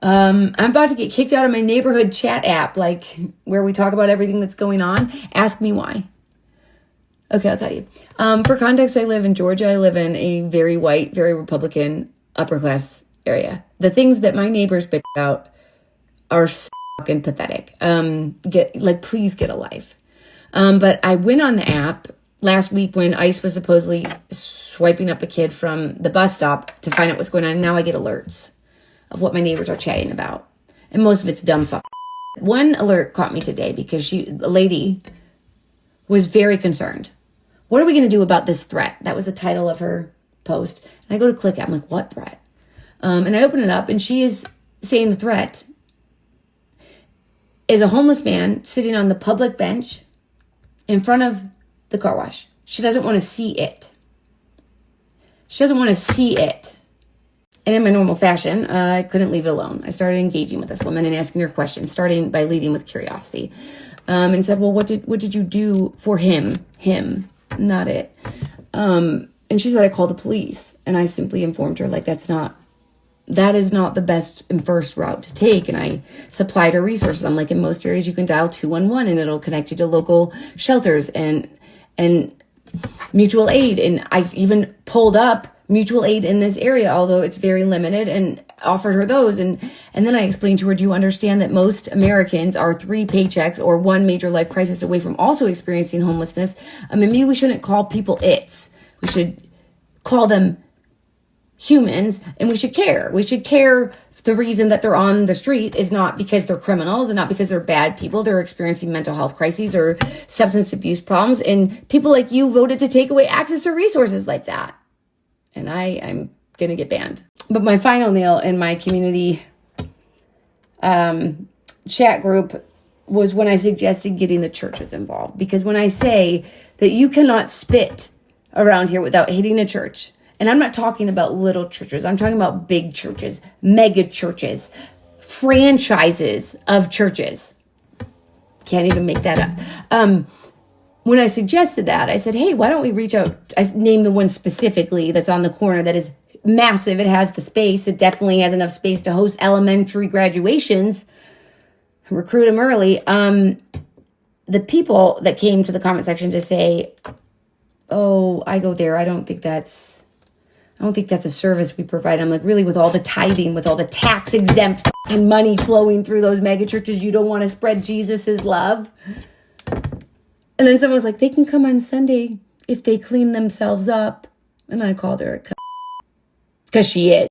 I'm about to get kicked out of my neighborhood chat app, like where we talk about everything that's going on. Ask me why. Okay, I'll tell you. For context, I live in Georgia. I live in a very white, very Republican, upper class area. The things that my neighbors bitch about are so fucking pathetic. Please get a life. But I went on the app last week when ICE was supposedly swiping up a kid from the bus stop to find out what's going on. And now I get alerts of what my neighbors are chatting about. And most of it's dumb fuck. One alert caught me today because a lady was very concerned. What are we going to do about this threat? That was the title of her post. And I go to click it. I'm like, what threat? And I open it up and she is saying the threat is a homeless man sitting on the public bench in front of the car wash. She doesn't want to see it. She doesn't want to see it. And in my normal fashion, I couldn't leave it alone. I started engaging with this woman and asking her questions, starting by leading with curiosity. And said, well, what did you do for him? Him, not it. And she said, I called the police. And I simply informed her, that is not the best and first route to take. And I supplied her resources. I'm like, in most areas you can dial 211 and it'll connect you to local shelters and mutual aid. And I even pulled up mutual aid in this area, although it's very limited, and offered her those. And then I explained to her, do you understand that most Americans are 3 paychecks or 1 major life crisis away from also experiencing homelessness? Maybe we shouldn't call people it's. We should call them humans, and we should care. We should care. The reason that they're on the street is not because they're criminals and not because they're bad people. They're experiencing mental health crises or substance abuse problems. And people like you voted to take away access to resources like that. And I'm going to get banned. But my final nail in my community chat group was when I suggested getting the churches involved. Because when I say that you cannot spit around here without hitting a church, and I'm not talking about little churches. I'm talking about big churches, mega churches, franchises of churches. Can't even make that up. When I suggested that, I said, hey, why don't we reach out? I named the one specifically that's on the corner that is massive. It has the space. It definitely has enough space to host elementary graduations. Recruit them early. The people that came to the comment section to say, oh, I go there. I don't think that's a service we provide. I'm like, really, with all the tithing, with all the tax exempt money flowing through those mega churches, you don't want to spread Jesus's love? And then someone was like, they can come on Sunday if they clean themselves up. And I called her a because she is.